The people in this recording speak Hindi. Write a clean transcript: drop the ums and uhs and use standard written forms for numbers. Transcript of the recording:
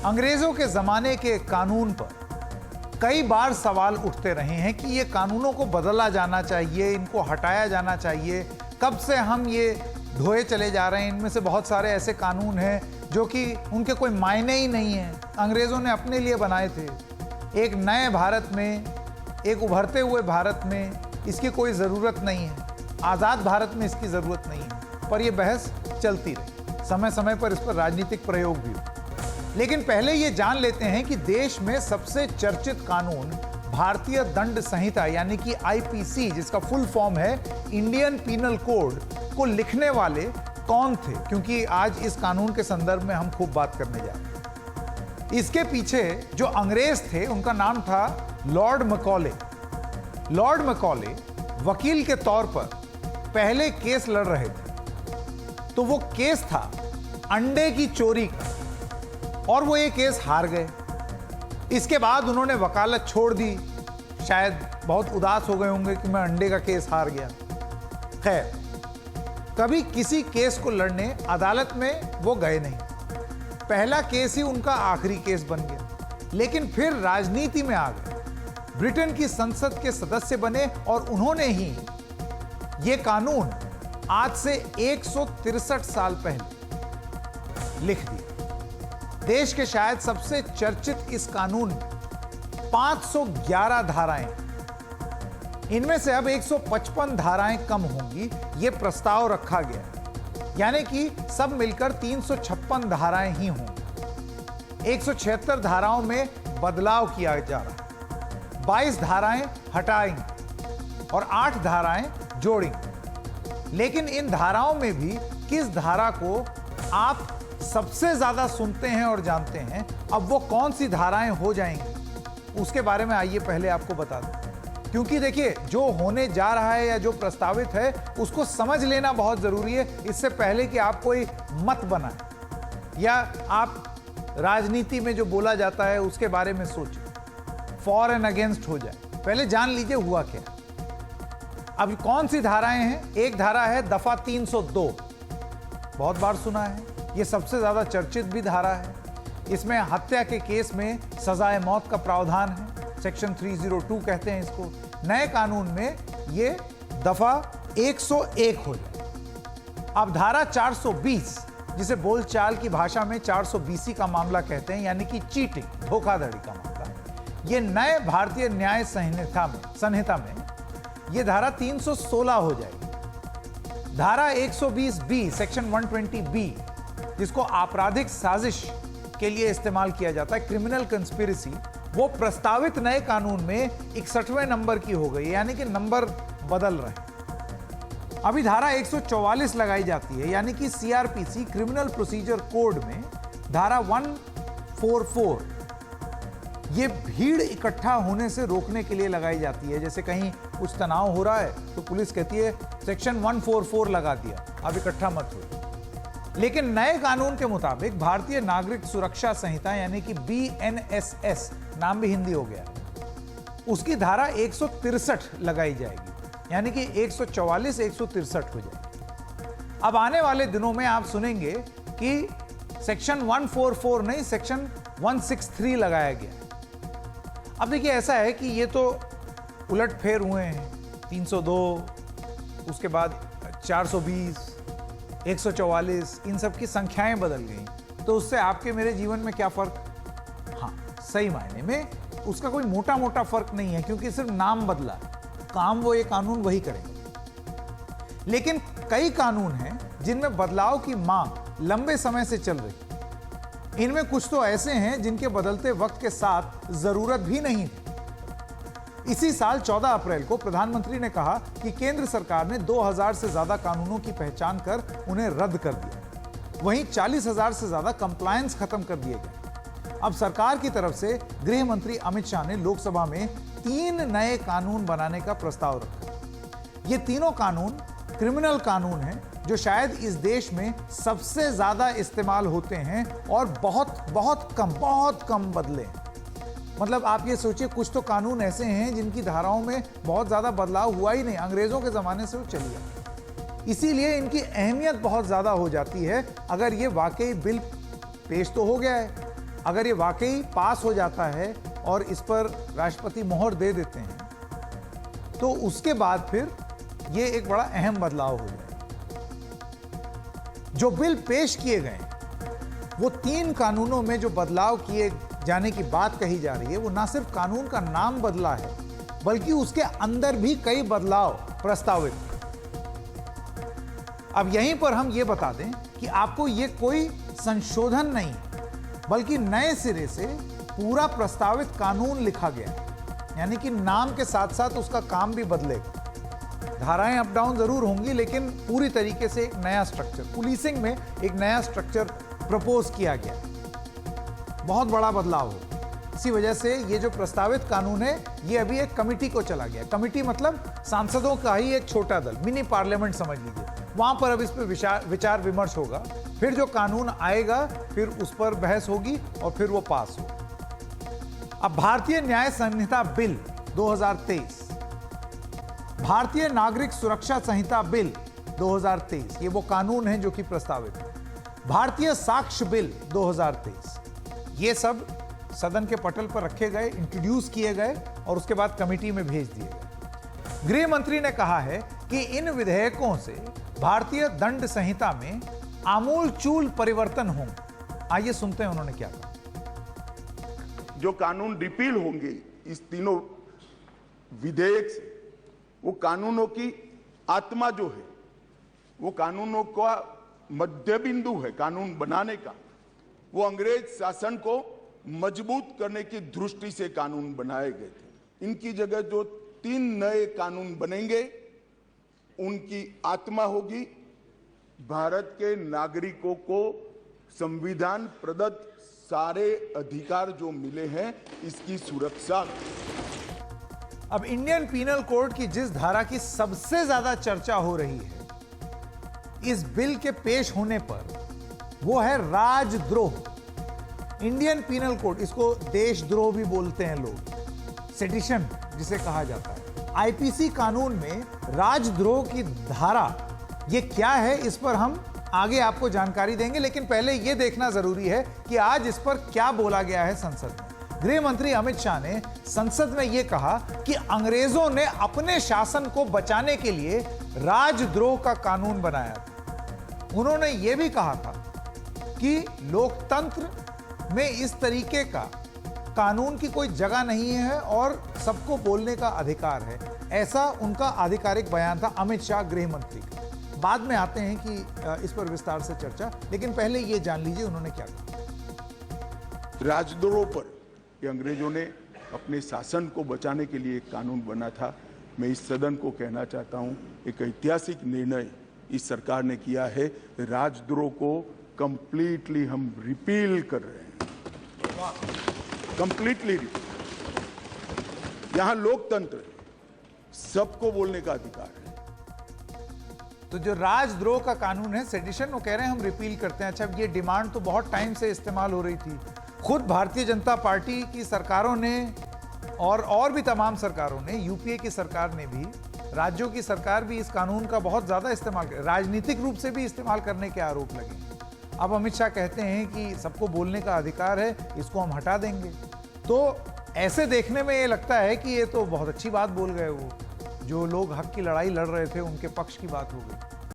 अंग्रेजों के जमाने के कानून पर कई बार सवाल उठते रहे हैं कि ये कानूनों को बदला जाना चाहिए, इनको हटाया जाना चाहिए। कब से हम ये ढोए चले जा रहे हैं, इनमें से बहुत सारे ऐसे कानून हैं जो कि उनके कोई मायने ही नहीं है, अंग्रेजों ने अपने लिए बनाए थे। एक नए भारत में, एक उभरते हुए भारत में इसकी कोई ज़रूरत नहीं है, आज़ाद भारत में इसकी ज़रूरत नहीं है। पर यह बहस चलती रही, समय समय पर इस पर राजनीतिक प्रयोग भी हुए। लेकिन पहले ये जान लेते हैं कि देश में सबसे चर्चित कानून भारतीय दंड संहिता यानी कि आईपीसी, जिसका फुल फॉर्म है इंडियन पीनल कोड, को लिखने वाले कौन थे, क्योंकि आज इस कानून के संदर्भ में हम खूब बात करने जा रहे हैं। इसके पीछे जो अंग्रेज थे उनका नाम था लॉर्ड मैकॉले। लॉर्ड मैकॉले वकील के तौर पर पहले केस लड़ रहे थे, तो वो केस था अंडे की चोरी का, और वो ये केस हार गए। इसके बाद उन्होंने वकालत छोड़ दी, शायद बहुत उदास हो गए होंगे कि मैं अंडे का केस हार गया। खैर, कभी किसी केस को लड़ने अदालत में वो गए नहीं, पहला केस ही उनका आखिरी केस बन गया। लेकिन फिर राजनीति में आ गए, ब्रिटेन की संसद के सदस्य बने और उन्होंने ही ये कानून आज से 163 साल पहले लिख दिया। देश के शायद सबसे चर्चित इस कानून में 511 धाराएं, इनमें से अब 155 धाराएं कम होंगी, ये प्रस्ताव रखा गया, यानी कि सब मिलकर 356 धाराएं ही होंगी। 176 धाराओं में बदलाव किया जा रहा है, 22 धाराएं हटाएंगे और 8 धाराएं जोड़ेंगे। लेकिन इन धाराओं में भी किस धारा को आप सबसे ज्यादा सुनते हैं और जानते हैं, अब वो कौन सी धाराएं हो जाएंगी, उसके बारे में आइए पहले आपको बता दूं। क्योंकि देखिए, जो होने जा रहा है या जो प्रस्तावित है उसको समझ लेना बहुत जरूरी है, इससे पहले कि आप कोई मत बनाएं या आप राजनीति में जो बोला जाता है उसके बारे में सोचें, फॉर एंड अगेंस्ट हो जाए। पहले जान लीजिए हुआ क्या। अब कौन सी धाराएं हैं? एक धारा है दफा 302, बहुत बार सुना है, ये सबसे ज्यादा चर्चित भी धारा है। इसमें हत्या के केस में सजाए मौत का प्रावधान है, सेक्शन 302 कहते हैं इसको। नए कानून में ये दफा 101 हो जाए। अब धारा 420, जिसे बोलचाल की भाषा में 420 का मामला कहते हैं, यानी कि चीटिंग, धोखाधड़ी का मामला, ये नए भारतीय न्याय संहिता में ये धारा 316 हो जाएगी। धारा 120B, सेक्शन 120B, जिसको आपराधिक साजिश के लिए इस्तेमाल किया जाता है, क्रिमिनल कंस्पिरेसी, वो प्रस्तावित नए कानून में 61वें नंबर की हो गई, यानी कि नंबर बदल रहे हैं। अभी धारा 144 लगाई जाती है, यानी कि सीआरपीसी, क्रिमिनल प्रोसीजर कोड में धारा 144, ये भीड़ इकट्ठा होने से रोकने के लिए लगाई जाती है। जैसे कहीं कुछ तनाव हो रहा है तो पुलिस कहती है सेक्शन 144 लगा दिया, अब इकट्ठा मत हो। लेकिन नए कानून के मुताबिक भारतीय नागरिक सुरक्षा संहिता, यानी कि BNSS, नाम भी हिंदी हो गया, उसकी धारा 163 लगाई जाएगी, यानी कि 144 163 हो जाएगी। अब आने वाले दिनों में आप सुनेंगे कि सेक्शन 144 नहीं, सेक्शन 163 लगाया गया। अब देखिए, ऐसा है कि ये तो उलटफेर हुए हैं, 302, उसके बाद 420, 144, इन सब की संख्याएं बदल गई, तो उससे आपके मेरे जीवन में क्या फर्क? हाँ, सही मायने में उसका कोई मोटा मोटा फर्क नहीं है, क्योंकि सिर्फ नाम बदला, काम वो ये कानून वही करेंगे। लेकिन कई कानून हैं जिनमें बदलाव की मांग लंबे समय से चल रही। इनमें कुछ तो ऐसे हैं जिनके बदलते वक्त के साथ जरूरत भी नहीं थी। इसी साल 14 अप्रैल को प्रधानमंत्री ने कहा कि केंद्र सरकार ने 2000 से ज्यादा कानूनों की पहचान कर उन्हें रद्द कर दिया। वहीं 40,000 से ज्यादा कंप्लायंस खत्म कर दिए गए। अब सरकार की तरफ से गृह मंत्री अमित शाह ने लोकसभा में 3 नए कानून बनाने का प्रस्ताव रखा। ये तीनों कानून क्रिमिनल कानून हैं, जो शायद इस देश में सबसे ज्यादा इस्तेमाल होते हैं और बहुत कम बदले। मतलब आप ये सोचिए, कुछ तो कानून ऐसे हैं जिनकी धाराओं में बहुत ज्यादा बदलाव हुआ ही नहीं, अंग्रेजों के जमाने से वो चली है। इसीलिए इनकी अहमियत बहुत ज्यादा हो जाती है। अगर ये वाकई बिल पेश तो हो गया है, अगर ये वाकई पास हो जाता है और इस पर राष्ट्रपति मोहर दे देते हैं तो उसके बाद फिर ये एक बड़ा अहम बदलाव हो जाए। जो बिल पेश किए गए वो 3 कानूनों में जो बदलाव किए जाने की बात कही जा रही है, वो ना सिर्फ कानून का नाम बदला है बल्कि उसके अंदर भी कई बदलाव प्रस्तावित। अब यहीं पर हम ये बता दें कि आपको ये कोई संशोधन नहीं बल्कि नए सिरे से पूरा प्रस्तावित कानून लिखा गया है, यानी कि नाम के साथ साथ उसका काम भी बदलेगा। धाराएं अप डाउन जरूर होंगी लेकिन पूरी तरीके से एक नया स्ट्रक्चर, पुलिसिंग में एक नया स्ट्रक्चर प्रपोज किया गया। बहुत बड़ा बदलाव हो। इसी वजह से ये जो प्रस्तावित कानून है ये अभी एक कमिटी को चला गया। कमिटी मतलब सांसदों का ही एक छोटा दल, मिनी पार्लियामेंट समझ लीजिए। वहां पर अब इस पर विचार विमर्श होगा, फिर जो कानून आएगा फिर उस पर बहस होगी और फिर वो पास होगा। अब भारतीय न्याय संहिता बिल 2023, भारतीय नागरिक सुरक्षा संहिता बिल 2023, ये वो कानून है जो कि प्रस्तावित है। भारतीय साक्ष्य बिल 2023, ये सब सदन के पटल पर रखे गए, इंट्रोड्यूस किए गए और उसके बाद कमेटी में भेज दिए गए। गृह मंत्री ने कहा है कि इन विधेयकों से भारतीय दंड संहिता में आमूलचूल परिवर्तन होंगे। आइए सुनते हैं उन्होंने क्या कहा। जो कानून रिपील होंगे इस तीनों विधेयक से, वो कानूनों की आत्मा जो है, वो कानूनों का मध्य बिंदु है कानून बनाने का, वो अंग्रेज शासन को मजबूत करने की दृष्टि से कानून बनाए गए थे। इनकी जगह जो 3 नए कानून बनेंगे उनकी आत्मा होगी भारत के नागरिकों को संविधान प्रदत्त सारे अधिकार जो मिले हैं इसकी सुरक्षा। अब इंडियन पीनल कोड की जिस धारा की सबसे ज्यादा चर्चा हो रही है इस बिल के पेश होने पर, वो है राजद्रोह। इंडियन पीनल कोड, इसको देशद्रोह भी बोलते हैं लोग, सेडिशन जिसे कहा जाता है। आईपीसी कानून में राजद्रोह की धारा ये क्या है, इस पर हम आगे आपको जानकारी देंगे, लेकिन पहले यह देखना जरूरी है कि आज इस पर क्या बोला गया है संसद में। गृह मंत्री अमित शाह ने संसद में यह कहा कि अंग्रेजों ने अपने शासन को बचाने के लिए राजद्रोह का कानून बनाया था। उन्होंने यह भी कहा था कि लोकतंत्र में इस तरीके का कानून की कोई जगह नहीं है और सबको बोलने का अधिकार है। ऐसा उनका आधिकारिक बयान था अमित शाह गृह मंत्री का। बाद में आते हैं कि इस पर विस्तार से चर्चा, लेकिन पहले ये जान लीजिए उन्होंने क्या कहा। राजद्रोह पर ये अंग्रेजों ने अपने शासन को बचाने के लिए एक कानून बना था। मैं इस सदन को कहना चाहता हूं, एक ऐतिहासिक निर्णय इस सरकार ने किया है। राजद्रोह को कंप्लीटली हम रिपील कर रहे हैं, कंप्लीटली रिपील। यहां लोकतंत्र है, सबको बोलने का अधिकार है। तो जो राजद्रोह का कानून है, सेडिशन, वो कह रहे हैं हम रिपील करते हैं। अच्छा, ये डिमांड तो बहुत टाइम से इस्तेमाल हो रही थी। खुद भारतीय जनता पार्टी की सरकारों ने और भी तमाम सरकारों ने, यूपीए की सरकार ने भी, राज्यों की सरकार भी इस कानून का बहुत ज्यादा इस्तेमाल कर, राजनीतिक रूप से भी इस्तेमाल करने के आरोप लगे। अब अमित शाह कहते हैं कि सबको बोलने का अधिकार है, इसको हम हटा देंगे। तो ऐसे देखने में ये लगता है कि ये तो बहुत अच्छी बात बोल गए, वो जो लोग हक की लड़ाई लड़ रहे थे उनके पक्ष की बात हो गई।